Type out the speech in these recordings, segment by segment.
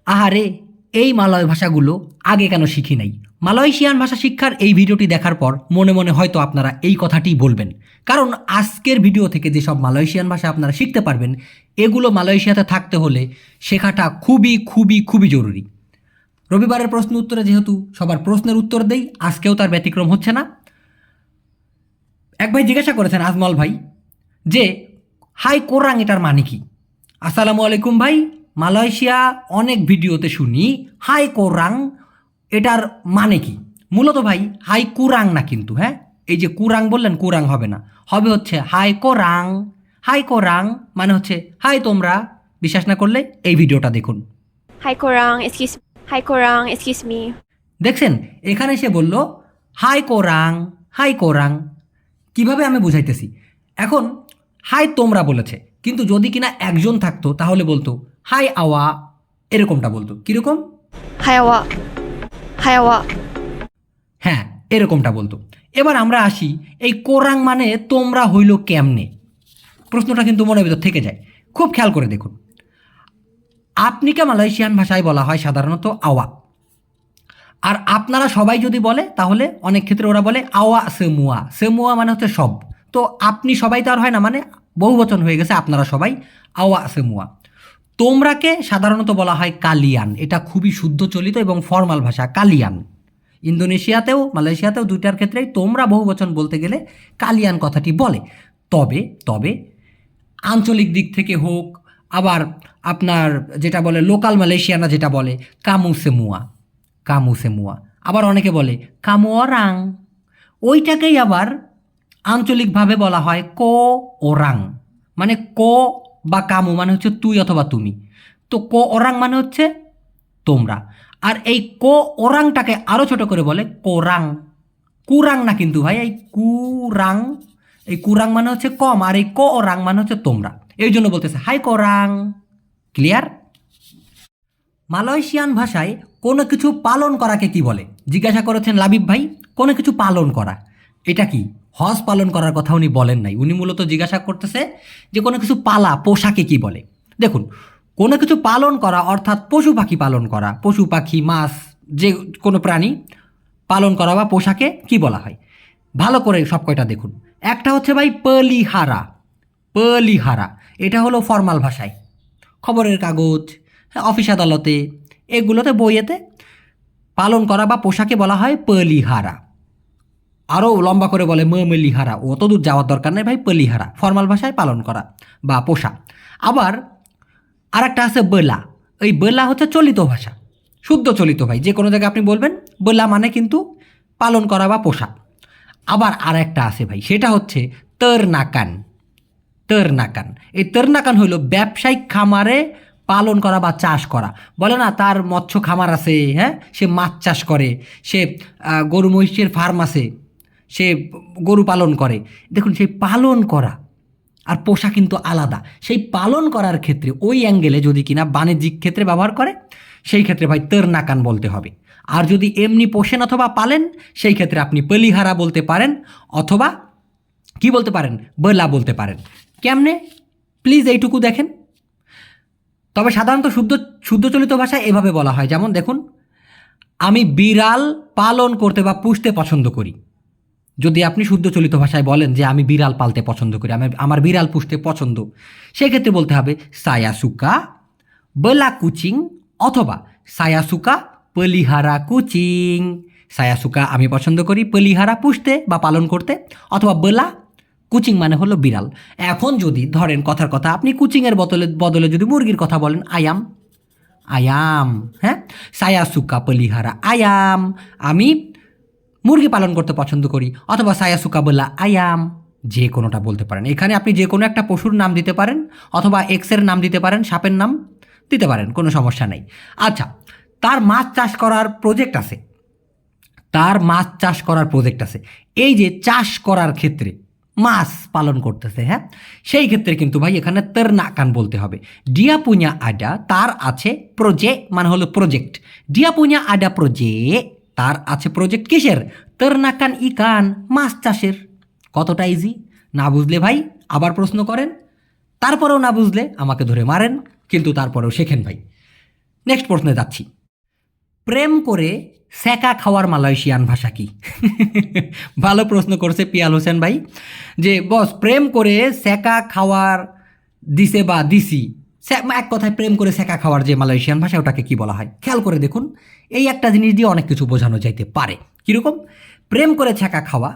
আহারে, এই মালয় ভাষাগুলো আগে কেন শিখি নাই? মালয়েশিয়ান ভাষা শিক্ষার এই ভিডিওটি দেখার পর মনে মনে হয়তো আপনারা এই কথাটিই বলবেন, কারণ আজকের ভিডিও থেকে যেসব মালয়েশিয়ান ভাষা আপনারা শিখতে পারবেন, এগুলো মালয়েশিয়াতে থাকতে হলে শেখাটা খুবই খুবই খুবই জরুরি। রবিবারের প্রশ্ন উত্তরে যেহেতু সবার প্রশ্নের উত্তর দেই, আজকেও তার ব্যতিক্রম হচ্ছে না। এক ভাই জিজ্ঞাসা করেছেন, আজমল ভাই, যে হাই কোরাং এটার মানে কি? আসসালামু আলাইকুম ভাই, মালয়েশিয়া অনেক ভিডিওতে শুনি হাই কোরাং, এটার মানে কি? মূলত ভাই হাই কুরাং না কিন্তু, হ্যাঁ, এই যে কুরাং বললেন, কুরাং হবে না, হবে হচ্ছে হাই কোরাং। হাই কোরাং মানে হচ্ছে হাই তোমরা। বিশ্বাস না করলে এই ভিডিওটা দেখুন। Hi Korang, excuse me. দেখছেন, এখানে সে বলল হাই কোরাং, হাই কোরাং। কিভাবে আমি বুঝাইতেছি? এখন হাই তোমরা বলেছে, কিন্তু যদি কিনা একজন থাকতো তাহলে বলতো হাই আওয়া, এরকমটা বলতো। কিরকম? Hi awa. Hi awa. হ্যাঁ, এরকমটা বলতো। এবার আমরা আসি, এই কোরাং মানে তোমরা হইল কেমনে? প্রশ্নটা কিন্তু মনের ভিতর থেকে যায়। খুব খেয়াল করে দেখুন। আপনিকে মালয়েশিয়ান ভাষায় বলা হয় সাধারণত আওয়া, আর আপনারা সবাই যদি বলে তাহলে অনেক ক্ষেত্রে ওরা বলে আওয়া সেমুয়া। সেমুয়া মানে হচ্ছে সব। তো আপনি সবাই তো আর হয় না, মানে বহুবচন হয়ে গেছে, আপনারা সবাই আওয়া সেমুয়া। তোমরাকে সাধারণত বলা হয় কালিয়ান। এটা খুবই শুদ্ধ চলিত এবং ফর্মাল ভাষা, কালিয়ান। ইন্দোনেশিয়াতেও মালয়েশিয়াতেও দুইটার ক্ষেত্রেই তোমরা বহুবচন বলতে গেলে কালিয়ান কথাটি বলে। তবে তবে আঞ্চলিক দিক থেকে হোক, আবার আপনার যেটা বলে লোকাল মালয়েশিয়ানা যেটা বলে কামুসেমুয়া, কামুসেমুয়া। আবার অনেকে বলে কামুয়ারাং, ওইটাকেই আবার আঞ্চলিকভাবে বলা হয় কো ওরাং। মানে কো বা কামু মানে হচ্ছে তুই অথবা তুমি, তো কো ওরাং মানে হচ্ছে তোমরা। আর এই কো ওরাংটাকে আরও ছোট করে বলে কোরাং। কুরাং না কিন্তু ভাই, এই কুরাং। এই কুরাং মানে হচ্ছে কম, আর এই কো ওরাং মানে হচ্ছে তোমরা। এই জন্য বলতেছে হাই কোরাং। ক্লিয়ার? মালয়েশিয়ান ভাষায় কোনো কিছু পালন করাকে কি বলে? জিজ্ঞাসা করেছেন লাবিব ভাই, কোনো কিছু পালন করা এটা কি? হজ পালন করার কথা উনি বলেন নাই, উনি মূলত জিজ্ঞাসা করতেছে যে কোনো কিছু পালা, পোশাকে কি বলে। দেখুন, কোনো কিছু পালন করা অর্থাৎ পশু পাখি পালন করা, পশু পাখি মাছ, যে কোনো প্রাণী পালন করা বা পোশাকে কি বলা হয়? ভালো করে সব কয়টা দেখুন। একটা হচ্ছে ভাই পলিহারা। পলিহারা এটা হলো ফর্মাল ভাষায়, খবরের কাগজ, হ্যাঁ, অফিস আদালতে, এগুলোতে বইয়েতে পালন করা বা পোশাকে বলা হয় পলিহারা। আরও লম্বা করে বলে মলিহারা, অত দূর যাওয়ার দরকার নেই ভাই, পলিহারা ফর্মাল ভাষায় পালন করা বা পোশাক। আবার আরেকটা আছে বেলা। এই বেলা হচ্ছে চলিত ভাষা, শুদ্ধ চলিত ভাই, যে কোনো জায়গায় আপনি বলবেন বেলা মানে কিন্তু পালন করা বা পোশাক। আবার আরেকটা আছে ভাই, সেটা হচ্ছে তরনাকান। তরনাকান, এই তরনাকান হলো ব্যবসায়িক খামারে পালন করা বা চাষ করা। বলে না তার মৎস্য খামার আছে, হ্যাঁ, সে মাছ চাষ করে, সে গরু মহিষের ফার্ম আছে, সে গরু পালন করে। দেখুন, সেই পালন করা আর পোষা কিন্তু আলাদা। সেই পালন করার ক্ষেত্রে ওই অ্যাঙ্গেলে যদি কিনা বাণিজ্যিক ক্ষেত্রে ব্যবহার করে, সেই ক্ষেত্রে ভাই তরনাকান বলতে হবে। আর যদি এমনি পোষেন অথবা পালেন, সেই ক্ষেত্রে আপনি পলিহারা বলতে পারেন, অথবা কি বলতে পারেন, বেলা বলতে পারেন। কেমনে? প্লিজ এইটুকু দেখেন। তবে সাধারণত শুদ্ধ চলিত ভাষায় এভাবে বলা হয়, যেমন দেখুন, আমি বিড়াল পালন করতে বা পুষতে পছন্দ করি। যদি আপনি শুদ্ধ চলিত ভাষায় বলেন যে আমি বিড়াল পালতে পছন্দ করি, আমার বিড়াল পুষতে পছন্দ, সেক্ষেত্রে বলতে হবে সায়াসুকা বেলা কুচিং, অথবা সায়াসুকা পলিহারা কুচিং। সায়াসুকা আমি পছন্দ করি পলিহারা পুষতে বা পালন করতে, অথবা বেলা কুচিং মানে হলো বিড়াল। এখন যদি ধরেন কথার কথা, আপনি কুচিংয়ের বদলে বদলে যদি মুরগির কথা বলেন, আয়াম, আয়াম, হ্যাঁ, সায়াসুকা পলিহারা আয়াম, আমি মুরগি পালন করতে পছন্দ করি, অথবা সায়াসুকা বলা আয়াম, যে কোনোটা বলতে পারেন। এখানে আপনি যে কোনো একটা পশুর নাম দিতে পারেন, অথবা এক্সের নাম দিতে পারেন, সাপের নাম দিতে পারেন, কোনো সমস্যা নেই। আচ্ছা, তার মাছ চাষ করার প্রজেক্ট আছে, তার মাছ চাষ করার প্রজেক্ট আছে। এই যে চাষ করার ক্ষেত্রে মাছ পালন করতেছে, হ্যাঁ, সেই ক্ষেত্রে কিন্তু ভাই এখানে তরনাকান বলতে হবে। ডিয়া পুña আডা, তার আছে মানে হলো প্রজেক্ট। ডিয়া পুña আডা তার আছে প্রজেক্ট কিসের? তরনাকান ইকান, মাছ চাষের। কতটা ইজি! না বুঝলে ভাই আবার প্রশ্ন করেন, তারপরেও না বুঝলে আমাকে ধরে মারেন, কিন্তু তারপরেও শেখেন ভাই। নেক্সট প্রশ্নে যাচ্ছি। প্রেম করে স্যাকা খাওয়ার মালয়েশিয়ান ভাষা কি? ভালো প্রশ্ন করছে পিয়াল হোসেন ভাই, যে বস প্রেম করে স্যাকা খাওয়ার দিছে বা দিছি, এক কথায় প্রেম করে স্যাকা খাওয়ার যে মালয়েশিয়ান ভাষা ওটাকে কি বলা হয়? খেয়াল করে দেখুন, এই একটা জিনিস দিয়ে অনেক কিছু বোঝানো যাইতে পারে। কীরকম? প্রেম করে ছ্যাঁকা খাওয়া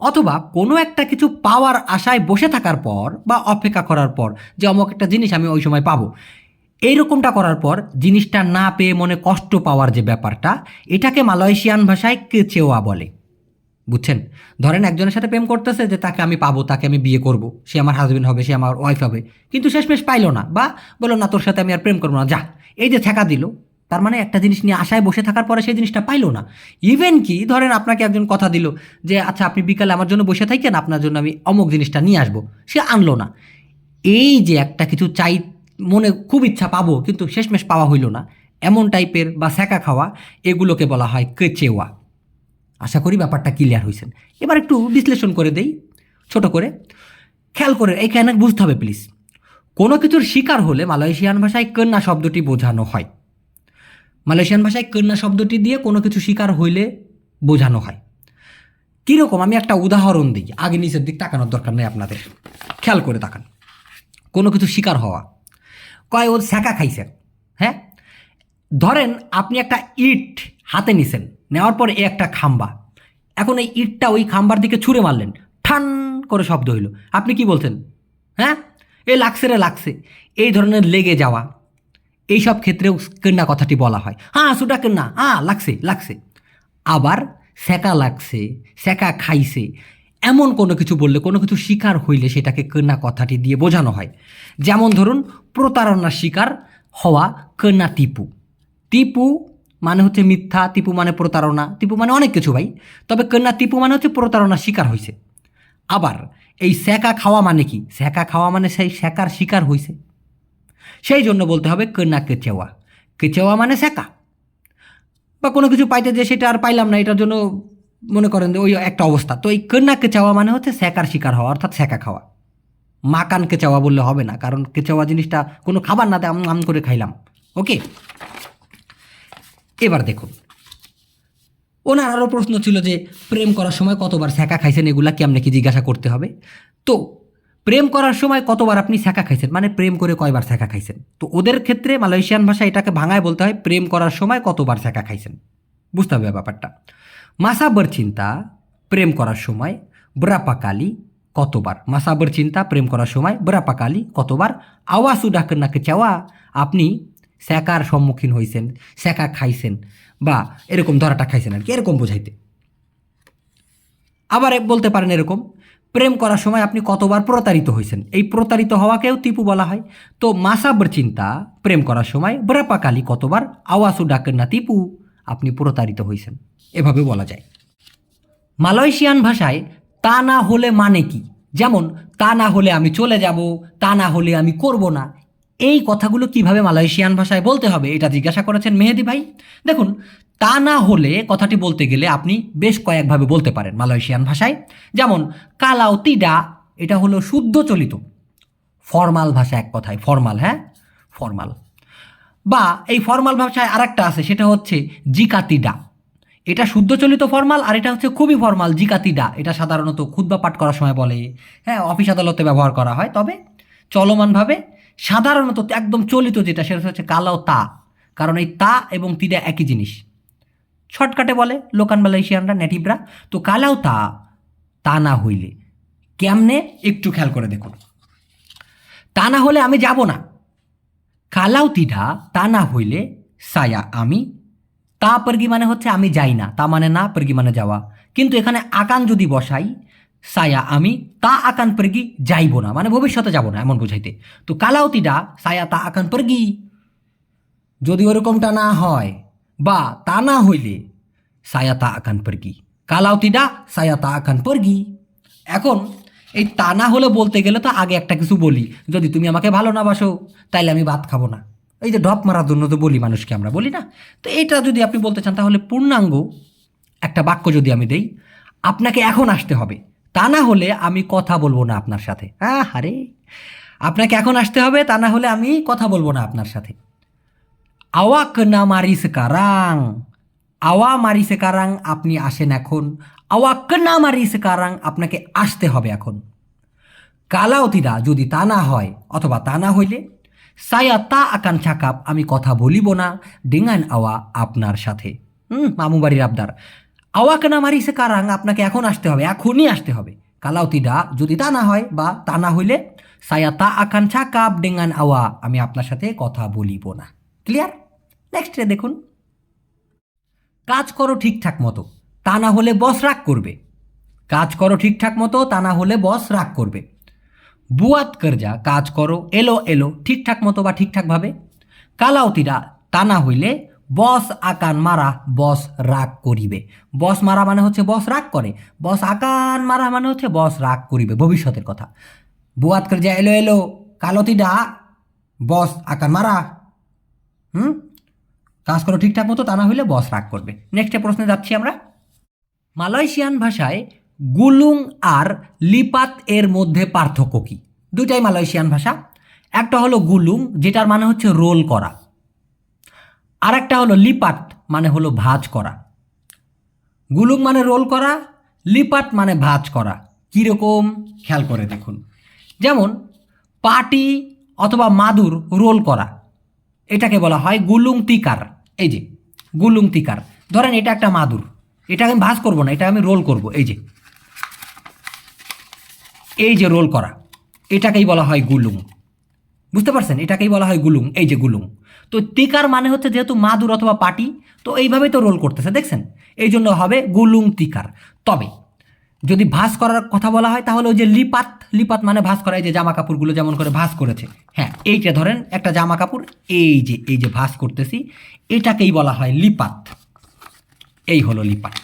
অথবা কোনো একটা কিছু পাওয়ার আশায় বসে থাকার পর বা অপেক্ষা করার পর যে অমুক একটা জিনিস আমি ওই সময় পাবো, এইরকমটা করার পর জিনিসটা না পেয়ে মনে কষ্ট পাওয়ার যে ব্যাপারটা, এটাকে মালয়েশিয়ান ভাষায় কেচেওয়া বলে। বুঝছেন? ধরেন একজনের সাথে প্রেম করতেছে যে তাকে আমি পাবো, তাকে আমি বিয়ে করব, সে আমার হাজবেন্ড হবে, সে আমার ওয়াইফ হবে, কিন্তু শেষমেশ পাইলো না বা বললো না তোর সাথে আমি আর প্রেম করবো না, যা। এই যে ছ্যাঁকা দিল, তার মানে একটা জিনিস নিয়ে আশায় বসে থাকার পরে সেই জিনিসটা পাইলো না। ইভেন কি ধরেন আপনাকে একজন কথা দিল যে আচ্ছা আপনি বিকালে আমার জন্য বসে থাকেন, আপনার জন্য আমি অমুক জিনিসটা নিয়ে আসবো, সে আনলো না। এই যে একটা কিছু চাই, মনে খুব ইচ্ছা পাবো কিন্তু শেষমেশ পাওয়া হইল না, এমন টাইপের বা ছ্যাঁকা খাওয়া, এগুলোকে বলা হয় কেচেওয়া। আশা করি ব্যাপারটা ক্লিয়ার হয়েছেন। এবার একটু বিশ্লেষণ করে দেই ছোট করে, খেয়াল করে এইখানে বুঝতে হবে প্লিজ। কোনো কিছুর শিকার হলে মালয়েশিয়ান ভাষায় কন্যা শব্দটি বোঝানো হয়। মালয়েশিয়ান ভাষায় কন্যা শব্দটি দিয়ে কোনো কিছু শিকার হইলে বোঝানো হয়। কীরকম? আমি একটা উদাহরণ দিই, আগে নিচের দিক তাকানোর দরকার নেই আপনাদের, খেয়াল করে তাকান। কোনো কিছু শিকার হওয়া, কয় ও ছ্যাঁকা খাইছে, হ্যাঁ? ধরেন আপনি একটা ইট হাতে নিছেন, নেওয়ার পর এ একটা খাম্বা, এখন এই ইটটা ওই খাম্বার দিকে ছুঁড়ে মারলেন, ঠান করে শব্দ হইল, আপনি কি বলছেন? হ্যাঁ, এ লাগছে রে লাগছে। এই ধরনের লেগে যাওয়া, এইসব ক্ষেত্রেও কেন্না কথাটি বলা হয়। হ্যাঁ সুটা কেন্না, হ্যাঁ লাগছে লাগছে। আবার সেকা লাগছে, সেকা খাইছে, এমন কোনো কিছু বললে, কোনো কিছু শিকার হইলে সেটাকে কেন্না কথাটি দিয়ে বোঝানো হয়। যেমন ধরুন প্রতারণার শিকার হওয়া, কেন্না টিপু। টিপু মানে হচ্ছে মিথ্যা, টিপু মানে প্রতারণা, টিপু মানে অনেক কিছু ভাই, তবে কেন্না টিপু মানে হচ্ছে প্রতারণার শিকার হয়েছে। আবার এই সেকা খাওয়া মানে কি? সেকা খাওয়া মানে সেই সেকার শিকার হয়েছে, সেই জন্য বলতে হবে কেন্না কেচেওয়া। কেচেওয়া মানে সেকা। বা কোনো কিছু পাইতে যে সেটা আর পাইলাম না, এটার জন্য মনে করেন যে ওই একটা অবস্থা, তো এই কেন্না কেচাওয়া মানে হচ্ছে সেকার শিকার হওয়া, অর্থাৎ সেকা খাওয়া। মাকান কেচাওয়া বললে হবে না, কারণ কেচাওয়া জিনিসটা কোনো খাবার না, আম আম করে খাইলাম। ওকে, এবার দেখুন, ওনার আরও প্রশ্ন ছিল যে প্রেম করার সময় কতবার ছ্যাঁকা খাইছেন, এগুলা কেমনে কি জিজ্ঞাসা করতে হবে। তো প্রেম করার সময় কতবার আপনি ছ্যাঁকা খাইছেন, মানে প্রেম করে কয়বার ছ্যাঁকা খাইছেন। তো ওদের ক্ষেত্রে মালয়েশিয়ান ভাষা এটাকে ভাঙায় বলতে হয় প্রেম করার সময় কতবার ছ্যাঁকা খাইছেন। বুঝতে হবে ব্যাপারটা। মাসাবর চিন্তা প্রেম করার সময় ব্রাপাকালি কতবার, মাসাবর চিন্তা প্রেম করার সময় ব্রাপাকালি কতবার। আওয়াজ উডাকের নাকে চাওয়া, আপনি ছ্যাঁকার সম্মুখীন হয়েছেন, ছ্যাঁকা খাইছেন বা এরকম ধরাটা খাইছেন আর কি, এরকম বোঝাইতে। আবার বলতে পারেন এরকম, প্রেম করার সময় আপনি কতবার প্রতারিত হয়েছেন, এই প্রতারিত হওয়াকেও টিপু বলা হয়। তো মাসাবর চিন্তা প্রেম করার সময় ব্রাপাকালি কতবার, আওয়াসু ডাকের না টিপু, আপনি প্রতারিত হয়েছেন, এভাবে বলা যায়। মালয়েশিয়ান ভাষায় তা না হলে মানে কি? যেমন তা না হলে আমি চলে যাব, তা না হলে আমি করব না, এই কথাগুলো কিভাবে মালয়েশিয়ান ভাষায় বলতে হবে এটা জিজ্ঞাসা করেছেন মেহেদি ভাই। দেখুন, তা না হলে কথাটি বলতে গেলে আপনি বেশ কয়েকভাবে বলতে পারেন মালয়েশিয়ান ভাষায়। যেমন কালাও তিডা, এটা হলো শুদ্ধ চলিত ফর্মাল ভাষা, এক কথায় ফর্মাল, হ্যাঁ ফর্মাল। বা এই ফর্মাল ভাষায় আরেকটা আছে, সেটা হচ্ছে জিকাতিডা, এটা শুদ্ধ চলিত ফর্মাল, আর এটা হচ্ছে খুবই ফর্মাল জিকাতিডা। এটা সাধারণত খুতবা পাঠ করার সময় বলে, হ্যাঁ অফিস আদালতে ব্যবহার করা হয়, তবে চলমানভাবে সাধারণত একদম চলিত যেটা সেটা হচ্ছে কালাও তা, কারণ এই তা এবং তিডা একই জিনিস, শর্টকাটে বলে লোকাল মালয়েশিয়ানরা, নেটিভরা। তো কালাও তা, তা না হইলে কেমনে একটু খেয়াল করে দেখুন। তা না হলে আমি যাব না, কালাও তিডা, তা না হইলে সায়া আমি, তা পরগি মানে হচ্ছে আমি যাই না, তা মানে না, পরগি মানে যাওয়া। কিন্তু এখানে আকান যদি বসাই, সায়া আমি, তা আকান পরগি যাইব না, মানে ভবিষ্যতে যাব না এমন বোঝাইতে। তো কালাও তিডা সায়া তা আকান পরগি, যদি ওরকমটা না হয় বা তা না হইলে সায়া তা আকান পরগি, কালাও তিডা সায়া তা আকান পরগি। এখন এই তা না হলে বলতে গেলে তো আগে একটা কিছু বলি, যদি তুমি আমাকে ভালো না বাসো তাইলে আমি ভাত খাবো না, এই যে ঢপ মারার জন্য তো বলি মানুষকে, আমরা বলি না? তো এইটা যদি আপনি বলতে চান তাহলে পূর্ণাঙ্গ একটা বাক্য যদি আমি দেই, আপনাকে এখন আসতে হবে, তা না হলে আমি কথা বলবো না আপনার সাথে। আরে আপনাকে এখন আসতে হবে, তা না হলে আমি কথা বলবো না আপনার সাথে। আওয়া কেনা মারি সেকারাং, আওয়া মারি সেকারাং আপনি আসেন এখন, আওয়া কেনা মারি সেকারাং আপনাকে আসতে হবে এখন। কালাও তিরা যদি তা না হয় অথবা তা না হইলে, সায়া তা আকান ছাকাপ আমি কথা বলিব না, ডেঙ্গান আওয়া আপনার সাথে। মামু বাড়ির আবদার। আওয়া কেনা মারি সেকারাং আপনাকে এখন আসতে হবে, এখনই আসতে হবে। কালাও তিরা যদি তা না হয় বা তা না হইলে, সায়া তা আকান ছাকাপ ডেঙ্গান আওয়া আমি আপনার সাথে কথা বলিব না। ক্লিয়ার? নেক্সটে দেখুন, কাজ করো ঠিকঠাক মতো, তা না হলে বস রাগ করবে। কাজ করো ঠিকঠাক মতো, তা না হলে বস রাগ করবে। বুয়াত করজা কাজ করো এলো এলো ঠিকঠাক মতো বা ঠিকঠাকভাবে। কালাউতিরা তা না হইলে, বস আকান মারা বস রাগ করিবে। বস মারা মানে হচ্ছে বস রাগ করে, বস আকান মারা মানে হচ্ছে বস রাগ করিবে, ভবিষ্যতের কথা। বুয়াত করজা এলো এলো, কালতিডা বস আকান মারা। কাজ করো ঠিকঠাক মতো, তা না হইলে বস রাগ করবে। নেক্সট প্রশ্নে যাচ্ছি আমরা। মালয়েশিয়ান ভাষায় গুলুং আর লিপাত এর মধ্যে পার্থক্য কি? দুইটাই মালয়েশিয়ান ভাষা। একটা হলো গুলুং, যেটার মানে হচ্ছে রোল করা, আর একটা হলো লিপাত মানে হলো ভাঁজ করা। গুলুং মানে রোল করা, লিপাত মানে ভাঁজ করা। কীরকম খেয়াল করে দেখুন। যেমন পাটি অথবা মাদুর রোল করা, এটাকে বলা হয় গুলুং তিকার। এই যে গুলুং তিকার, ধরেন এটা একটা মাদুর, এটা আমি ভাঁজ করবো না, এটা আমি রোল করব। এই যে রোল করা, এটাকেই বলা হয় গুলুং। বুঝতে পারছেন? এটাকেই বলা হয় গুলুং। এই যে গুলুং। তো তিকার মানে হচ্ছে যেহেতু মাদুর অথবা পাটি, তো এইভাবেই তো রোল করতেছে, দেখছেন? এই জন্য হবে গুলুং তিকার। তবে যদি ভাঁজ করার কথা বলা হয় তাহলে ওই যে লিপাত, লিপাত মানে ভাঁজ করা। এই যে জামা কাপড়গুলো যেমন করে ভাঁজ করেছে, হ্যাঁ, এইটা ধরেন একটা জামা কাপড়, এই যে ভাঁজ করতেছি, এটাকেই বলা হয় লিপাত। এই হলো লিপাত।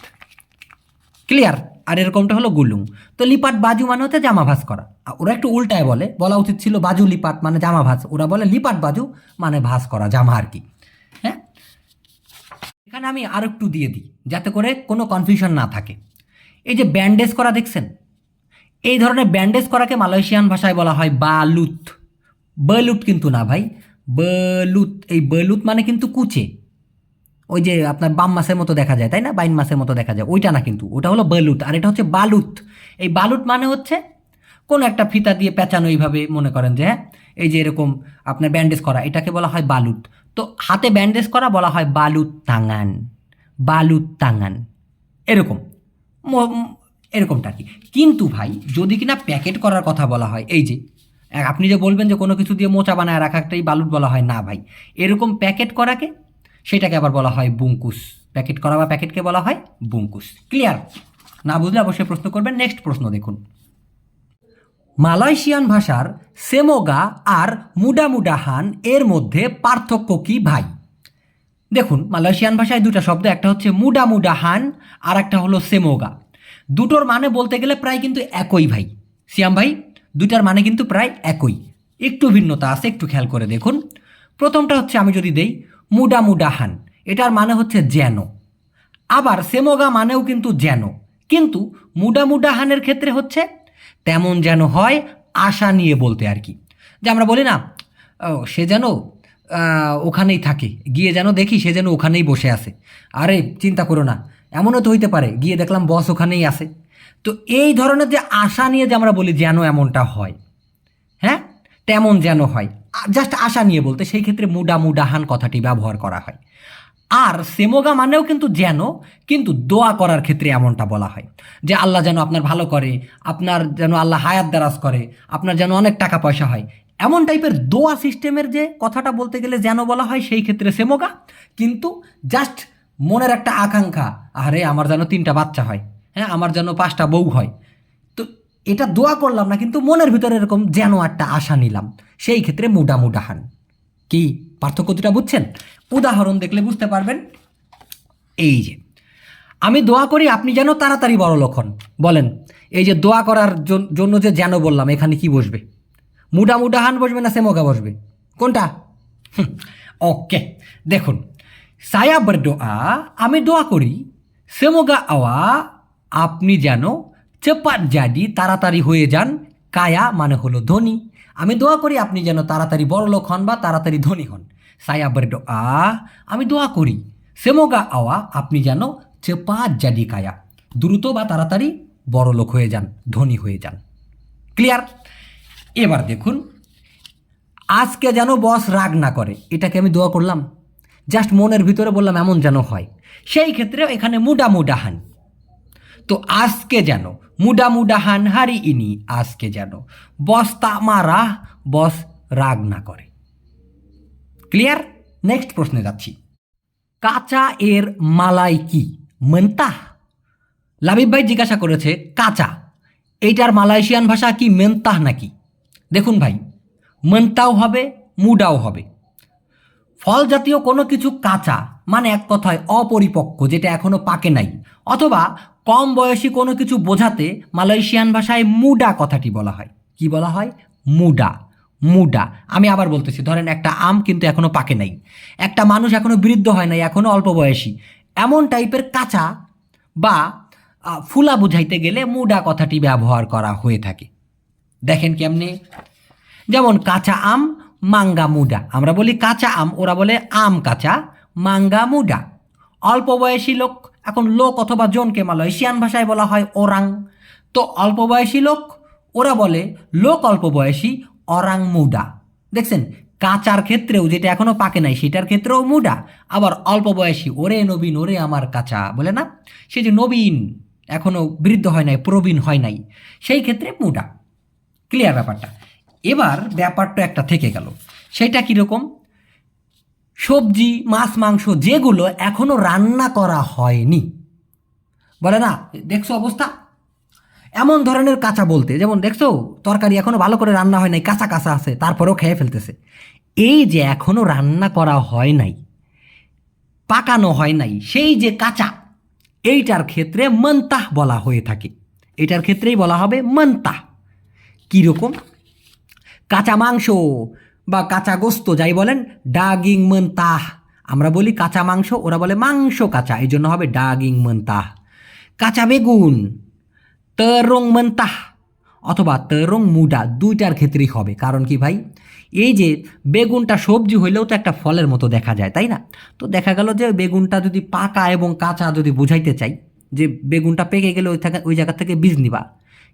ক্লিয়ার? আর এরকমটা হলো গুলুং। তো লিপাট বাজু মানে হচ্ছে জামা ভাঁজ করা। ওরা একটু উল্টায় বলে, বলা উচিত ছিল বাজু লিপাট মানে জামা ভাঁজ, ওরা বলে লিপাট বাজু মানে ভাঁজ করা জামা আর কি। হ্যাঁ, এখানে আমি আর একটু দিয়ে দিই যাতে করে কোনো কনফিউশন না থাকে। এই যে ব্যান্ডেজ করা দেখছেন, এই ধরনের ব্যান্ডেজ করাকে মালয়েশিয়ান ভাষায় বলা হয় বালুত। বলুত কিন্তু না ভাই, বলুত। এই বলুত মানে কিন্তু কুচে, ওই যে আপনার বাম মাছের মতো দেখা যায়, তাই না? বাইন মাছের মতো দেখা যায়, ওইটা না কিন্তু, ওটা হলো বেলুত, আর এটা হচ্ছে বালুত। এই বালুত মানে হচ্ছে কোনো একটা ফিতা দিয়ে পেঁচানো, এইভাবে মনে করেন যে, হ্যাঁ, এই যে এরকম আপনার ব্যান্ডেজ করা, এটাকে বলা হয় বালুত। তো হাতে ব্যান্ডেজ করা বলা হয় বালুত তাঙ্গান, বালুত তাঙ্গান, এরকম এরকমটা কি। কিন্তু ভাই যদি কিনা প্যাকেট করার কথা বলা হয়, এই যে আপনি যে বলবেন যে কোনো কিছু দিয়ে মোচা বানায় রাখা, একটাই বালুত বলা হয় না ভাই। এরকম প্যাকেট করাকে, সেটাকে আবার বলা হয় বুঙ্কুস। প্যাকেট করা বা প্যাকেটকে বলা হয় বুঙ্কুস। ক্লিয়ার? না বুঝলে অবশ্যই প্রশ্ন করবেন। নেক্সট প্রশ্ন দেখুন। মালয়েশিয়ান ভাষার সেমোগা আর মুডামুডাহান এর মধ্যে পার্থক্য কি ভাই? দেখুন, মালয়েশিয়ান ভাষায় দুটো শব্দ, একটা হচ্ছে মুডামুডাহান আর একটা হলো সেমোগা। দুটোর মানে বলতে গেলে প্রায় কিন্তু একই ভাই। সিয়াম ভাই, দুটার মানে কিন্তু প্রায় একই, একটু ভিন্নতা আছে, একটু খেয়াল করে দেখুন। প্রথমটা হচ্ছে আমি যদি দেই মুডামুডাহান, এটার মানে হচ্ছে যেন। আবার সেমোগা মানেও কিন্তু যেন, কিন্তু মুডামুডাহানের ক্ষেত্রে হচ্ছে তেমন যেন হয়, আশা নিয়ে বলতে আর কি। যে আমরা বলি না, সে যেন ওখানেই থাকে, গিয়ে যেন দেখি সে যেন ওখানেই বসে আছে। আরে চিন্তা করো না, এমনও তো হইতে পারে গিয়ে দেখলাম বস ওখানেই আছে। তো এই ধরনের যে আশা নিয়ে যে আমরা বলি যেন এমনটা হয়, হ্যাঁ, তেমন যেন হয়, জাস্ট আশা নিয়ে বলতে, সেই ক্ষেত্রে মুডামুডাহান কথাটি ব্যবহার করা হয়। আর সেমোগা মানেও কিন্তু যেন, কিন্তু দোয়া করার ক্ষেত্রে এমনটা বলা হয় যে আল্লাহ যেন আপনার ভালো করে, আপনার যেন আল্লাহ হায়াত দারাজ করে, আপনার যেন অনেক টাকা পয়সা হয়, এমন টাইপের দোয়া সিস্টেমের যে কথাটা বলতে গেলে যেন বলা হয়, সেই ক্ষেত্রে সেমোগা। কিন্তু জাস্ট মনের একটা আকাঙ্ক্ষা, আরে আমার যেন 3টা বাচ্চা হয়, হ্যাঁ, আমার যেন 5টা বউ হয়, তো এটা দোয়া করলাম না, কিন্তু মনের ভিতরে এরকম যেন একটা আশা নিলাম, সেই ক্ষেত্রে মুডামুডাহান। কি পার্থক্য দুটা বুঝছেন? উদাহরণ দেখলে বুঝতে পারবেন। এই যে আমি দোয়া করি আপনি যেন তাড়াতাড়ি বড়লোক হন, বলেন এই যে দোয়া করার জন্য যে যেন বললাম, এখানে কি বসবে? মুডামুডাহান বসবে না সেমোগা বসবে? কোনটা? ওকে, দেখুন, সায়া বরদোয়া আমি দোয়া করি, সেমোগা আওয়া আপনি যেন চেপাত জাদি তাড়াতাড়ি হয়ে যান, কায়া মানে হলো ধনী। আমি দোয়া করি আপনি যেন তাড়াতাড়ি বড়লোক হন বা তাড়াতাড়ি ধনী হন। সায়া berdoa, আমি দোয়া করি। সেমোগা আওয়া, আপনি যেন চেপাত জাদি কায়া, দ্রুত বা তাড়াতাড়ি বড় লোক হয়ে যান, ধনী হয়ে যান। ক্লিয়ার? এবার দেখুন, আজকে যেন বস রাগ না করে, এটাকে আমি দোয়া করলাম, জাস্ট মনের ভিতরে বললাম এমন যেন হয়। সেই ক্ষেত্রে এখানে মুডা মুডাহান। তো আজকে যেন মুডা মুডাহান হারি ইনি, আজকে যেন বস তা মারা, বস রাগ না করে। ক্লিয়ার? নেক্সট প্রশ্নে যাচ্ছি। কাঁচা এর মালাই কি? মেন্তাহ। লাবিব ভাই জিজ্ঞাসা করেছে কাঁচা, এইটার মালয়েশিয়ান ভাষা কি মেন্তাহ নাকি? দেখুন ভাই, মেন্তাও হবে, মুডাও হবে। ফল জাতীয় কোনো কিছু কাঁচা মানে এক কথায় অপরিপক্ক, যেটা এখনো পাকে নাই, অথবা কম বয়সী কোনো কিছু বোঝাতে মালয়েশিয়ান ভাষায় মুডা কথাটি বলা হয়। কি বলা হয়? মুডা। মুডা। আমি আবার বলতেছি, ধরেন একটা আম কিন্তু এখনো পাকে নাই, একটা মানুষ এখনো বৃদ্ধ হয় নাই, এখনো অল্প বয়সী, এমন টাইপের কাঁচা বা ফুলা বুঝাইতে গেলে মুডা কথাটি ব্যবহার করা হয়ে থাকে। দেখেন কেমনে, যেমন কাঁচা আম, মাঙ্গা মুডা। আমরা বলি কাঁচা আম, ওরা বলে আম কাঁচা, মাঙ্গা মুডা। অল্প বয়সী লোক, এখন লোক অথবা জনকে মালয়েশিয়ান ভাষায় বলা হয় ওরাং। তো অল্প বয়সী লোক, ওরা বলে লোক অল্প বয়সী, অরাং মুডা। দেখছেন, কাঁচার ক্ষেত্রেও যেটা এখনো পাকে নাই সেটার ক্ষেত্রেও মুডা, আবার অল্প বয়সী ওরে নবীন, ওরে আমার কাঁচা বলে না, সে যে নবীন, এখনো বৃদ্ধ হয় নাই, প্রবীণ হয় নাই, সেই ক্ষেত্রে মুডা। ক্লিয়ার ব্যাপারটা? এবার ব্যাপারটা একটা থেকে গেল, সেটা কীরকম? সবজি, মাছ, মাংস যেগুলো এখনো রান্না করা হয়নি, বলে না দেখছো অবস্থা, এমন ধরনের কাঁচা বলতে, যেমন দেখছো তরকারি এখনো ভালো করে রান্না হয় নাই, কাঁচা কাঁচা আছে, তারপরেও খেয়ে ফেলতেছে। এই যে এখনো রান্না করা হয় নাই, পাকানো হয় নাই, সেই যে কাঁচা, এইটার ক্ষেত্রে মন্তাহ বলা হয়ে থাকে। এটার ক্ষেত্রেই বলা হবে মন্তাহ। কীরকম? কাঁচা মাংস বা কাঁচা গোস্ত যাই বলেন, ডাগিং মন্তাহ। আমরা বলি কাঁচা মাংস, ওরা বলে মাংস কাঁচা, এই জন্য হবে ডাগিং মন্তাহ। কাঁচা বেগুন, তেরং মন্তাহ অথবা তেরং মুডা, দুইটার ক্ষেত্রেই হবে। কারণ কি ভাই, এই যে বেগুনটা সবজি হইলেও তো একটা ফলের মতো দেখা যায়, তাই না? তো দেখা গেল যে বেগুনটা যদি পাকা এবং কাঁচা যদি বুঝাইতে চাই, যে বেগুনটা পেকে গেলে ওই জায়গা থেকে বীজ নিবা,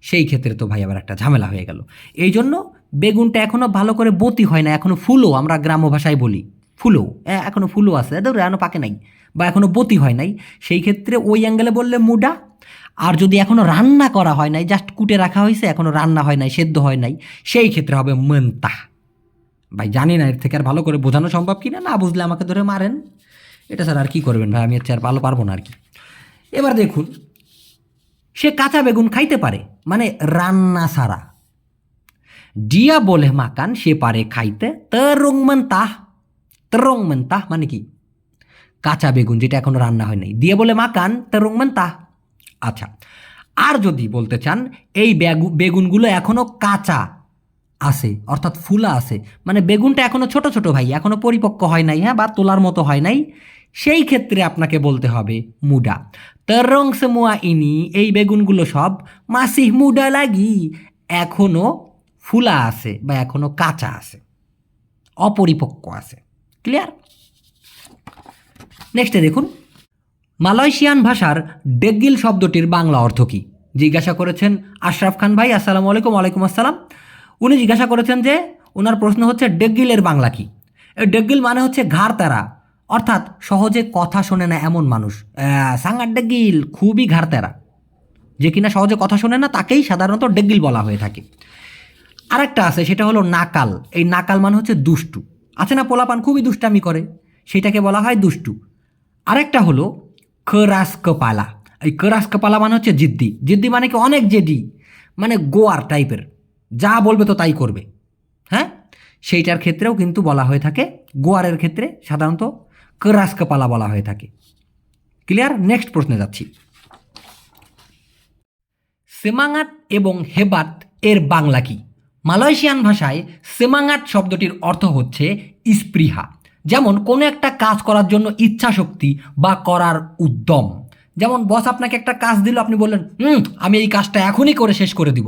সেই ক্ষেত্রে তো ভাই আবার একটা ঝামেলা হয়ে গেল। এই জন্য বেগুনটা এখনও ভালো করে বতি হয় না, এখনও ফুলও, আমরা গ্রাম্য ভাষায় বলি ফুলও, এখনও ফুলও আছে, এখনও পাকে নাই বা এখনও বতি হয় নাই, সেই ক্ষেত্রে ওই অ্যাঙ্গেলে বললে মুডা। আর যদি এখনও রান্না করা হয় নাই, জাস্ট কুটে রাখা হয়েছে, এখনও রান্না হয় নাই, সেদ্ধ হয় নাই, সেই ক্ষেত্রে হবে মন্তাহ। ভাই জানি না এর থেকে আর ভালো করে বোঝানো সম্ভব কিনা, না বুঝলে আমাকে ধরে মারেন, এটা স্যার আর কি করবেন ভাই, আমি আর ভালো পারবো না আর কি। এবার দেখুন, সে কাঁচা বেগুন খাইতে পারে মানে রান্না সারা। ডিয়া বলে মাকান, সে পারে খাইতে। তেরং মন্তাহ, তেরং মন্তাহ মানে কি? কাঁচা বেগুন যেটা এখনো রান্না হয় নাই, দিয়ে বলে মাকান, তেরং মন্তাহ। আচ্ছা, আর যদি বলতে চান এই বেগুনগুলো এখনো কাঁচা আছে, অর্থাৎ ফুলা আছে, মানে বেগুনটা এখনো ছোট ছোট ভাই, এখনো পরিপক্ক হয় নাই, হ্যাঁ, বা তোলার মতো হয় নাই, সেই ক্ষেত্রে আপনাকে বলতে হবে মুডা। তেরং সেমুয়া ইনি, এই বেগুনগুলো সব মাসিহ মুডা লাগি, এখনো ফুলা আছে বা এখনো কাঁচা আছে, অপরিপক্ক আছে। ক্লিয়ার? নেক্সটে দেখুন, মালয়েশিয়ান ভাষার ডেগগিল শব্দটির বাংলা অর্থ কী? জিজ্ঞাসা করেছেন আশরাফ খান ভাই, আসসালামু আলাইকুম। ওয়ালাইকুম আসসালাম। উনি জিজ্ঞাসা করেছেন যে ওনার প্রশ্ন হচ্ছে ডেগগিলের বাংলা কী? ডেগগিল মানে হচ্ছে ঘাড় তেরা, অর্থাৎ সহজে কথা শোনে না এমন মানুষ। সাঙ্গার ডেগগিল, খুবই ঘাড় তেরা, যে কিনা সহজে কথা শোনে না, তাকেই সাধারণত ডেগগিল বলা হয়ে থাকে। আরেকটা আছে, সেটা হলো নাকাল। এই নাকাল মানে হচ্ছে দুষ্টু, আছে না পোলাপান খুবই দুষ্টামি করে, সেটাকে বলা হয় দুষ্টু। আরেকটা হলো কেরাস কপালা। এই কেরাস কপালা মানে হচ্ছে জিদ্দি। জিদ্দি মানে কি? অনেক জেদি, মানে গোয়ার টাইপের, যা বলবে তো তাই করবে, হ্যাঁ, সেইটার ক্ষেত্রেও কিন্তু বলা হয়ে থাকে, গোয়ারের ক্ষেত্রে সাধারণত কেরাস কপালা বলা হয়ে থাকে। ক্লিয়ার? নেক্সট প্রশ্নে যাচ্ছি। সেমাঙাট এবং হেবাত এর বাংলা কি? মালয়েশিয়ান ভাষায় সেমাঙাট শব্দটির অর্থ হচ্ছে স্পৃহা, যেমন কোনো একটা কাজ করার জন্য ইচ্ছা শক্তি বা করার উদ্যম। যেমন বস আপনাকে একটা কাজ দিল, আপনি বললেন আমি এই কাজটা এখনই করে শেষ করে দিব,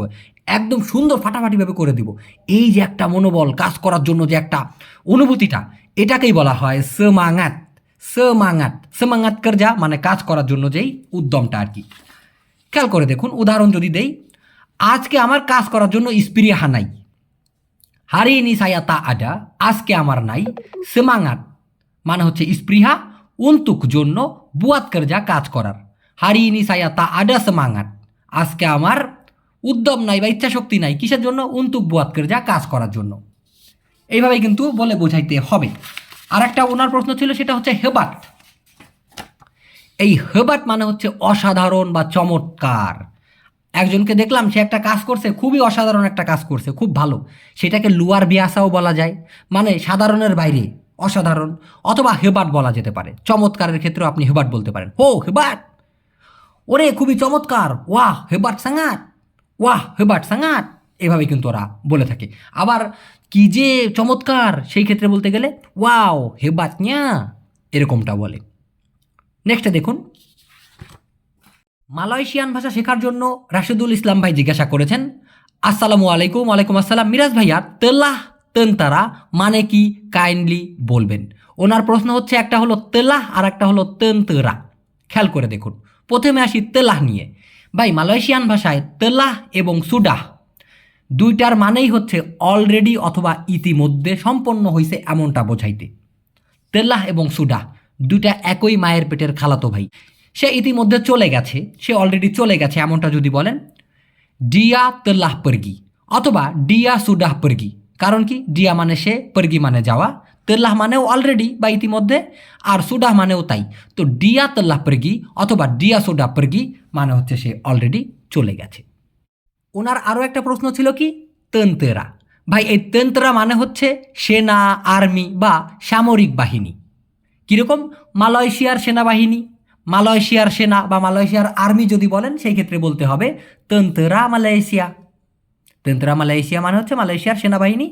একদম সুন্দর ফাটাফাটিভাবে করে দিব। এই যে একটা মনোবল, কাজ করার জন্য যে একটা অনুভূতিটা, এটাকেই বলা হয় সেমাঙাত। সেমাঙাত সেমাঙাত করজা মানে কাজ করার জন্য যেই উদ্যমটা আর কি। খেয়াল করে দেখুন, উদাহরণ যদি দেই, আজকে আমার কাজ করার জন্য স্পৃহা নাই। হারি নি সায়াতা আডা, আজকে আমার নাই। সেমাঙাত মানে হচ্ছে স্পৃহা, উন্তুক জন্য, বুয়াত করজা কাজ করার। হারি নি সায়াতা আডা সেমাঙাত, আজকে আমার উদ্যম নাই বা ইচ্ছা শক্তি নাই, কিসের জন্য? উন্তুক বুয়াত করজা কাজ করার জন্য। এইভাবে কিন্তু বলে বোঝাইতে হবে। আর একটা ওনার প্রশ্ন ছিল, সেটা হচ্ছে হেবাট। এই হেবাট মানে হচ্ছে অসাধারণ বা চমৎকার। একজনকে দেখলাম, সে একটা কাজ করছে, খুবই অসাধারণ একটা কাজ করছে, খুব ভালো, সেটাকে লুয়ার বিয়াসাও বলা যায়, মানে সাধারণের বাইরে অসাধারণ, অথবা হেবাট বলা যেতে পারে। চমৎকারের ক্ষেত্রেও আপনি হেবাট বলতে পারেন। হো হেবাট, ওরে খুবই চমৎকার, ওয়াহ হেবাট সাঙাত, ওয়াহ হেবাট সাঙাত, এভাবে কিন্তু ওরা বলে থাকে। আবার কি যে চমৎকার, সেই ক্ষেত্রে বলতে গেলে ওয়াও হেবাট ন্যা, এরকমটা বলে। নেক্সটে দেখুন, মালয়েশিয়ান ভাষা শেখার জন্য রাশেদুল ইসলাম ভাই জিজ্ঞাসা করেছেন, আসসালামু আলাইকুম। ওয়ালাইকুম আসসালাম। মিরাজ ভাইয়া, তেলাহ তেনতারা মানে কি, কাইন্ডলি বলবেন। ওনার প্রশ্ন হচ্ছে, একটা হলো তেলাহ আর একটা হলো তেনতেরা। খেয়াল করে দেখুন, প্রথমে আসি তেলাহ নিয়ে। ভাই, মালয়েশিয়ান ভাষায় তেলাহ এবং সুডাহ দুইটার মানেই হচ্ছে অলরেডি অথবা ইতিমধ্যে সম্পন্ন হয়েছে এমনটা বোঝাইতে। তেল্লাহ এবং সুডাহ দুইটা একই মায়ের পেটের খালাতো ভাই। সে ইতিমধ্যে চলে গেছে, সে অলরেডি চলে গেছে, এমনটা যদি বলেন ডিয়া তেল্লাহ পরগি অথবা ডিয়া সুডাহ পরগি। কারণ কি, ডিয়া মানে সে, পরগি মানে যাওয়া, তেল্লাহ মানেও অলরেডি বা ইতিমধ্যে, আর সুডাহ মানেও তাই। তো ডিয়া তেল্লাহ পরগি অথবা ডিয়া সুডাহ পরগি মানে হচ্ছে সে অলরেডি চলে গেছে। ওনার আরও একটা প্রশ্ন ছিল কি, তেনতেরা। ভাই, এই তেনতেরা মানে হচ্ছে সেনা, আর্মি বা সামরিক বাহিনী। কীরকম? মালয়েশিয়ার সেনাবাহিনী, মালয়েশিয়ার সেনা বা মালয়েশিয়ার আর্মি যদি বলেন, সেই ক্ষেত্রে বলতে হবে তেনতেরা মালয়েশিয়া। তেনতেরা মালয়েশিয়া মানে হচ্ছে মালয়েশিয়ার সেনাবাহিনী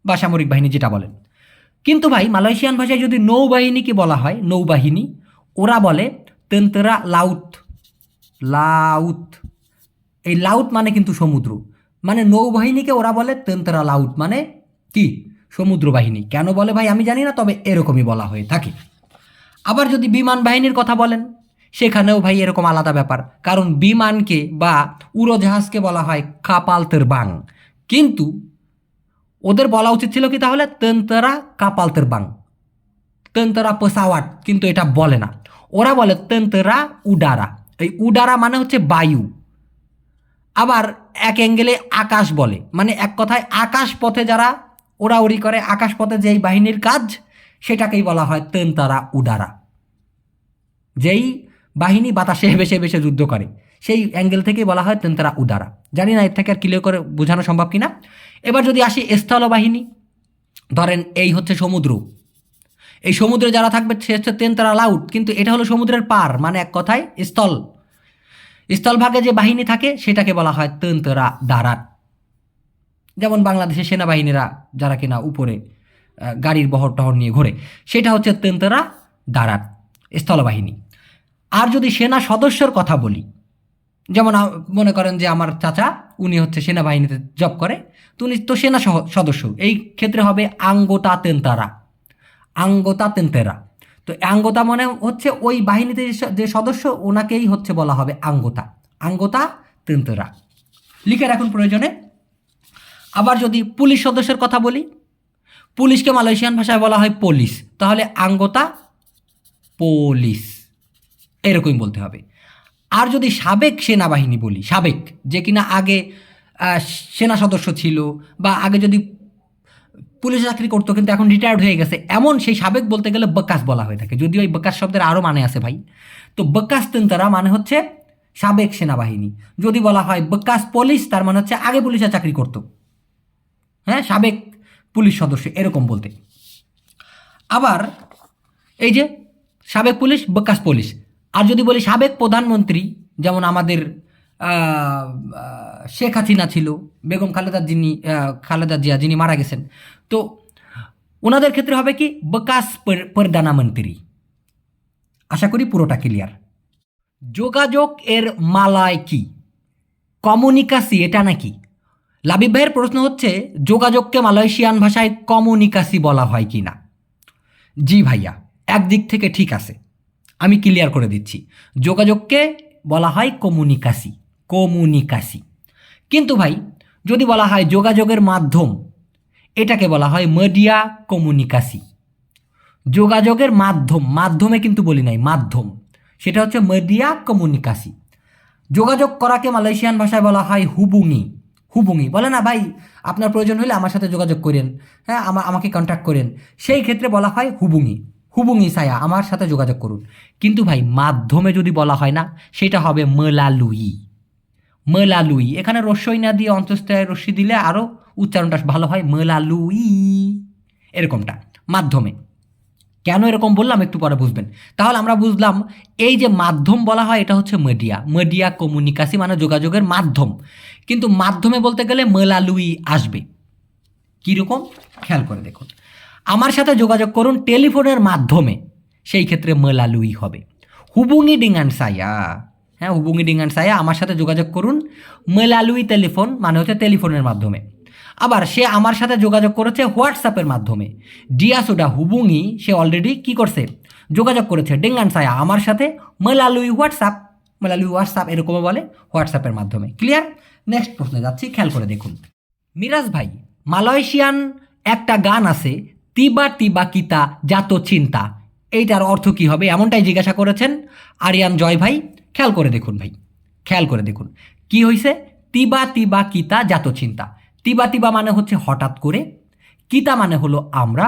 বা সামরিক বাহিনী, যেটা বলেন। কিন্তু ভাই, মালয়েশিয়ান ভাষায় যদি নৌবাহিনীকে বলা হয়, নৌবাহিনী, ওরা বলে তেনতেরা লাউত। লাউত, এই লাউট মানে কিন্তু সমুদ্র, মানে নৌবাহিনীকে ওরা বলে তেনতেরা লাউট, মানে কি, সমুদ্র বাহিনী। কেন বলে ভাই আমি জানি না, তবে এরকমই বলা হয়ে থাকে। আবার যদি বিমান বাহিনীর কথা বলেন, সেখানেও ভাই এরকম আলাদা ব্যাপার, কারণ বিমানকে বা উড়োজাহাজকে বলা হয় কাপাল তেরবাং, কিন্তু ওদের বলা উচিত ছিল কি তাহলে, তেনতেরা কাপাল তেরবাং, তেনতেরা পেসাওয়াট, কিন্তু এটা বলে না। ওরা বলে তেনতেরা উডারা। এই উডারা মানে হচ্ছে বায়ু। আবার এক অ্যাঙ্গেলে আকাশ বলে, মানে এক কথায় আকাশ পথে যারা ওড়াউড়ি করে, আকাশ পথে যেই বাহিনীর কাজ, সেটাকেই বলা হয় তেনতারা উডারা। যেই বাহিনী বাতাসে ভেসে ভেসে যুদ্ধ করে, সেই অ্যাঙ্গেল থেকেই বলা হয় তেনতারা উডারা। জানি না এর থেকে আর ক্লিয়ার করে বোঝানো সম্ভব কিনা। এবার যদি আসি স্থলবাহিনী, ধরেন এই হচ্ছে সমুদ্র, এই সমুদ্রে যারা থাকবে সে হচ্ছে তেনতারা লাউট, কিন্তু এটা হলো সমুদ্রের পার, মানে এক কথায় স্থল, স্থলভাগে যে বাহিনী থাকে সেটাকে বলা হয় তেনতেরা দারাত। যেমন বাংলাদেশের সেনাবাহিনীরা যারা কিনা উপরে গাড়ির বহর টহর নিয়ে ঘোরে, সেটা হচ্ছে তেনতেরা দারাত, স্থলবাহিনী। আর যদি সেনা সদস্যর কথা বলি, যেমন মনে করেন যে আমার চাচা, উনি হচ্ছে সেনাবাহিনীতে জব করে, তো উনি তো সেনা সদস্য, এই ক্ষেত্রে হবে আঙ্গোতা তেনতারা, আঙ্গোতা তেনতেরা। তো আঙ্গোতা মানে হচ্ছে ওই বাহিনীতে যে সদস্য, ওনাকেই হচ্ছে বলা হবে আঙ্গোতা, আঙ্গোতা তেনতেরা। লিখে রাখুন প্রয়োজনে। আবার যদি পুলিশ সদস্যের কথা বলি, পুলিশকে মালয়েশিয়ান ভাষায় বলা হয় পুলিশ, তাহলে আঙ্গোতা পুলিশ, এরকমই বলতে হবে। আর যদি সাবেক সেনাবাহিনী বলি, সাবেক যে কিনা আগে সেনা সদস্য ছিল, বা আগে যদি পুলিশে চাকরি করতো কিন্তু এখন রিটায়ার্ড হয়ে গেছে, এমন সেই সাবেক বলতে গেলে বকাস বলা হয়ে থাকে, যদিও এই বকাস শব্দের আরও মানে আছে ভাই। তো বকাস তেনতারা মানে হচ্ছে সাবেক সেনাবাহিনী। যদি বলা হয় বকাস পুলিশ, তার মানে হচ্ছে আগে পুলিশে চাকরি করতো, হ্যাঁ, সাবেক পুলিশ সদস্য, এরকম বলতে। আবার এই যে সাবেক পুলিশ, বকাস পুলিশ। আর যদি বলি সাবেক প্রধানমন্ত্রী, যেমন আমাদের শেখ হাসিনা ছিল, বেগম খালেদা জিয়া যিনি মারা গেছেন, তো ওনাদের ক্ষেত্রে হবে কি বকাস প্রধানমন্ত্রী। আশা করি পুরোটা ক্লিয়ার। যোগাযোগ এর মালয় কি? কমিউনিকাসি এটা নাকি? লাবিব ভাইয়ের প্রশ্ন হচ্ছে যোগাযোগকে মালয়েশিয়ান ভাষায় কমিউনিকাসি বলা হয় কি না। জি ভাইয়া, একদিক থেকে ঠিক আছে, আমি ক্লিয়ার করে দিচ্ছি। যোগাযোগকে বলা হয় কমিউনিকাসি, কমিউনিকাসি। কিন্তু ভাই যদি বলা হয় যোগাযোগের মাধ্যম, এটাকে বলা হয় মিডিয়া কমিউনিকাসি। যোগাযোগের মাধ্যম, মাধ্যমে কিন্তু বলি নাই, মাধ্যম, সেটা হচ্ছে মিডিয়া কমিউনিকাসি। যোগাযোগ করাকে মালয়েশিয়ান ভাষায় বলা হয় হুবুঙ্গি। হুবুঙ্গি বলে না ভাই, আপনার প্রয়োজন হলে আমার সাথে যোগাযোগ করেন, হ্যাঁ আমাকে কন্ট্যাক্ট করেন, সেই ক্ষেত্রে বলা হয় হুবুঙ্গি। হুবুঙ্গি সায়া, আমার সাথে যোগাযোগ করুন। কিন্তু ভাই মাধ্যমে যদি বলা হয় না, সেটা হবে মেলালুই। মেলালুই, এখানে রস্যই না দিয়ে অন্তস্থায় রস্যি দিলে আরও উচ্চারণটা ভালো হয়, মেলালুই, এরকমটা মাধ্যমে। কেন এরকম বললাম একটু পরে বুঝবেন। তাহলে আমরা বুঝলাম এই যে মাধ্যম বলা হয় এটা হচ্ছে মিডিয়া, মিডিয়া কমিউনিকাসি মানে যোগাযোগের মাধ্যম। কিন্তু মাধ্যমে বলতে গেলে মেলালুই আসবে। কীরকম খেয়াল করে দেখুন, আমার সাথে যোগাযোগ করুন টেলিফোনের মাধ্যমে, সেই ক্ষেত্রে মেলালুই হবে। হুবুঙ্গি ডিঙ্গান সায়া, হ্যাঁ হুবুঙ্গি ডিঙ্গান সায়া, আমার সাথে যোগাযোগ করুন মেলালুই টেলিফোন মানে হচ্ছে টেলিফোনের মাধ্যমে। আবার সে আমার সাথে যোগাযোগ করেছে হোয়াটসঅ্যাপের মাধ্যমে, ডিয়াসোডা হুবুঙ্গি, সে অলরেডি কি করছে, যোগাযোগ করেছে ডেঙ্গান সায়া আমার সাথে মেলালুই হোয়াটসঅ্যাপ, মেলালুই হোয়াটসঅ্যাপ এরকম বলে হোয়াটসঅ্যাপের মাধ্যমে। ক্লিয়ার? নেক্সট প্রশ্নে যাচ্ছি, খেয়াল করে দেখুন। মিরাজ ভাই, মালয়েশিয়ান একটা গান আছে তিবা তিবা কিতা জাতো চিন্তা, এইটার অর্থ কি হবে এমনটাই জিজ্ঞাসা করেছেন আরিয়ান জয় ভাই। খেয়াল করে দেখুন ভাই, খেয়াল করে দেখুন কি হয়েছে। তিবা তিবা কিতা জাতো চিন্তা, তিবা তিবা মানে হচ্ছে হঠাৎ করে, কিতা মানে হলো আমরা,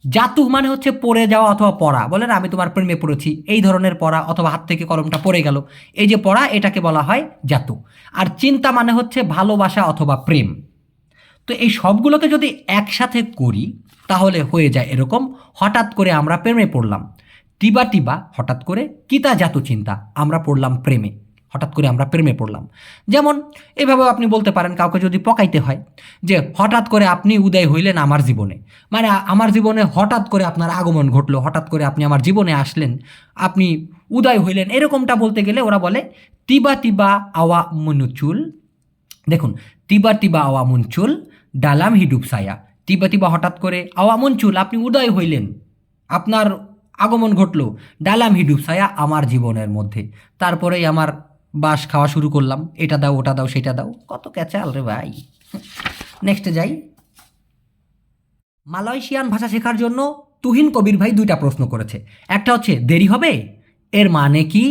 জাতু মানে হচ্ছে পড়ে যাওয়া অথবা পড়া, বলেন আমি তোমার প্রেমে পড়েছি, এই ধরনের পড়া, অথবা হাত থেকে কলমটা পড়ে গেল, এই যে পড়া, এটাকে বলা হয় জাতু। আর চিন্তা মানে হচ্ছে ভালোবাসা অথবা প্রেম। তো এই সবগুলোকে যদি একসাথে করি তাহলে হয়ে যায় এরকম, হঠাৎ করে আমরা প্রেমে পড়লাম, টিবা টিবা হঠাৎ করে, কিতা জাতু চিন্তা আমরা পড়লাম প্রেমে, হঠাৎ করে আমরা প্রেমে পড়লাম। যেমন এভাবেও আপনি বলতে পারেন কাউকে যদি পকাইতে হয়, যে হঠাৎ করে আপনি উদয় হইলেন আমার জীবনে, মানে আমার জীবনে হঠাৎ করে আপনার আগমন ঘটলো, হঠাৎ করে আপনি আমার জীবনে আসলেন, আপনি উদয় হইলেন, এরকমটা বলতে গেলে ওরা বলে তিবা তিবা আওয়া মনুচুল। দেখুন, তিবা তিবা আওয়া মুনচুল ডালাম হিডুব সায়া, তিবা তিবা হঠাৎ করে, আওয়া মুনচুল আপনি উদয় হইলেন, আপনার আগমন ঘটলো, ডালাম হিডুব সায়া আমার জীবনের মধ্যে, তারপরেই আমার বাস খাওয়া শুরু করলাম, এটা দাও ওটা দাও সেটা দাও, কত ক্যাচাল রে ভাই। নেক্সটে যাই। মালয়েশিয়ান ভাষা শেখার জন্য তুহিন কবির ভাই দুইটা প্রশ্ন করেছে। একটা হচ্ছে দেরি হবে, এর মানে কি?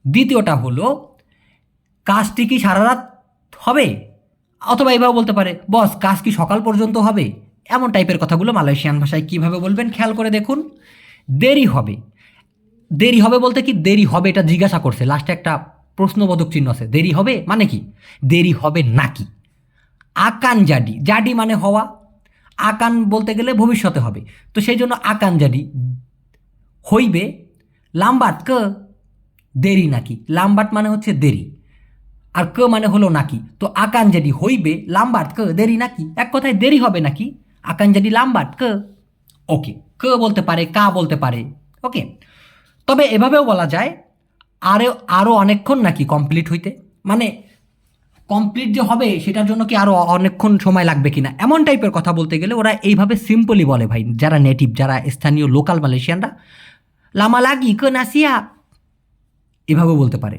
দ্বিতীয়টা হলো কাজটি কি সারা রাত হবে, অথবা এভাবে বলতে পারে বস কাজ কি সকাল পর্যন্ত হবে, এমন টাইপের কথাগুলো মালয়েশিয়ান ভাষায় কিভাবে বলবেন খেয়াল করে দেখুন। দেরি হবে, দেরি হবে বলতে কি দেরি হবে এটা জিজ্ঞাসা করছে, লাস্টে একটা প্রশ্নবোধক চিহ্ন আছে, দেরি হবে মানে কি, দেরি হবে নাকি। আকান জাডি, জাডি মানে হওয়া, আকান বলতে গেলে ভবিষ্যতে হবে, তো সেই জন্য আকান জাডি হইবে, লাম্বাট ক দেরি নাকি, লাম্বাট মানে হচ্ছে দেরি, আর ক মানে হলো নাকি, তো আকান জাডি হইবে লাম্বাট ক দেরি নাকি, এক কথায় দেরি হবে নাকি, আকান জাডি লাম্বাট ক। ওকে, ক বলতে পারে, কা বলতে পারে, ওকে। তবে এভাবেও বলা যায় আরও অনেকক্ষণ নাকি কমপ্লিট হইতে, মানে কমপ্লিট যে হবে সেটার জন্য কি আরও অনেকক্ষণ সময় লাগবে কিনা, এমন টাইপের কথা বলতে গেলে ওরা এইভাবে সিম্পলি বলে ভাই, যারা নেটিভ, যারা স্থানীয় লোকাল মালয়েশিয়ানরা, লামা লাগি কে নাসিয়া, এভাবে বলতে পারে।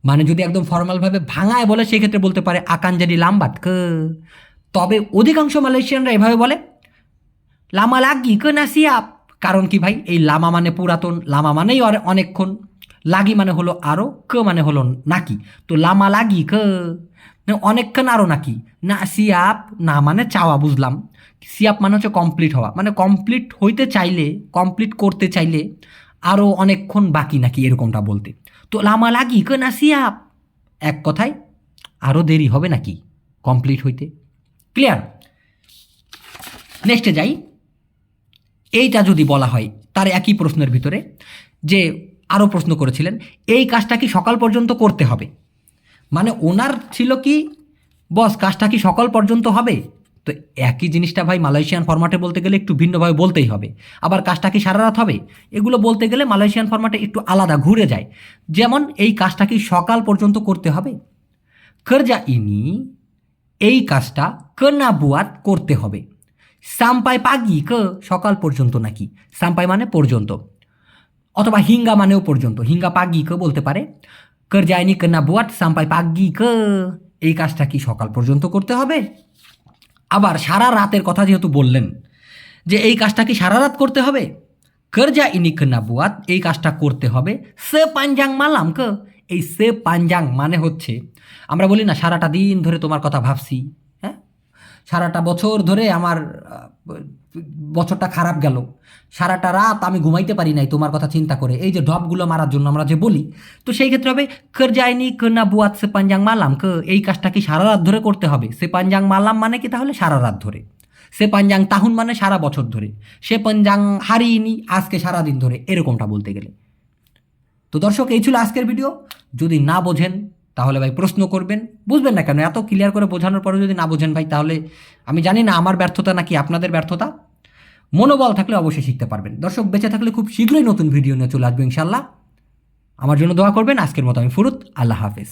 মানে যদি একদম ফর্মালভাবে ভাঙায় বলে সেক্ষেত্রে বলতে পারে আকান জাডি লাম্বাট কে। তবে অধিকাংশ মালয়েশিয়ানরা এভাবে বলে লামা লাগি কে নাসিয়া। কারণ কি ভাই, এই লামা মানে পুরাতন, লামা মানেই অনেকক্ষণ, লাগি মানে হলো আরও, কে মানে হলো নাকি, তো লামা লাগি কে অনেকক্ষণ আরও নাকি, না সিয়াপ না মানে চাওয়া বুঝলাম, সিয়াপ মানে হচ্ছে কমপ্লিট হওয়া, মানে কমপ্লিট হইতে চাইলে, কমপ্লিট করতে চাইলে আরও অনেকক্ষণ বাকি নাকি এরকমটা বলতে, তো লামা লাগি কে না সিয়াপ, এক কথায় আরও দেরি হবে নাকি কমপ্লিট হইতে। ক্লিয়ার? নেক্সটে যাই। এইটা যদি বলা হয় তার একই প্রশ্নের ভিতরে যে আরও প্রশ্ন করেছিলেন এই কাজটা কি সকাল পর্যন্ত করতে হবে, মানে ওনার ছিল কি বস কাজটা কি সকাল পর্যন্ত হবে, তো একই জিনিসটা ভাই মালয়েশিয়ান ফরম্যাটে বলতে গেলে একটু ভিন্নভাবে বলতেই হবে। আবার কাজটা কি সারা রাত হবে, এগুলো বলতে গেলে মালয়েশিয়ান ফরম্যাটে একটু আলাদা ঘুরে যায়। যেমন এই কাজটা কি সকাল পর্যন্ত করতে হবে, kerja ini এই কাজটা kena buat করতে হবে। sampai pagi ke সকাল পর্যন্ত নাকি, sampai মানে পর্যন্ত, অথবা হিঙ্গা মানেও পর্যন্ত, হিঙ্গা পাগি কে বলতে পারে। kerja ini kena buat sampai pagi ke এই কাজটা কি সকাল পর্যন্ত করতে হবে। আবার সারা রাতের কথা যেহেতু বললেন যে এই কাজটা কি সারা রাত করতে হবে, kerja ini kena buat এই কাজটা করতে হবে sepanjang malam ke, এই sepanjang মানে হচ্ছে আমরা বলি না সারাটা দিন ধরে তোমার কথা ভাবছি, হ্যাঁ সারাটা বছর ধরে আমার বছরটা খারাপ গেল, সারাটা রাত আমি ঘুমাইতে পারি নাই তোমার কথা চিন্তা করে, এই যে ঢপগুলো মারার জন্য আমরা যে বলি, তো সেই ক্ষেত্রে হবে kerja ini kena buat sepanjang malam ke এই কাজটা কি সারা রাত ধরে করতে হবে। sepanjang malam মানে কি তাহলে সারা রাত ধরে, sepanjang tahun মানে সারা বছর ধরে, sepanjang hari ini আজকে সারা দিন ধরে, এরকমটা বলতে গেলে। তো দর্শক এই ছিল আজকের ভিডিও। যদি না বোঝেন তাহলে ভাই প্রশ্ন করবেন, বুঝবেন না কেন, এত ক্লিয়ার করে বোঝানোর পরে যদি না বোঝেন ভাই, তাহলে আমি জানি না আমার ব্যর্থতা নাকি আপনাদের ব্যর্থতা। মনোবল থাকলে অবশ্যই শিখতে পারবেন। দর্শক বেঁচে থাকলে খুব শীঘ্রই নতুন ভিডিও নিয়ে চলে আসবে ইনশাল্লাহ। আমার জন্য দোয়া করবেন। আজকের মতো আমি ফুরুত, আল্লাহ হাফেজ।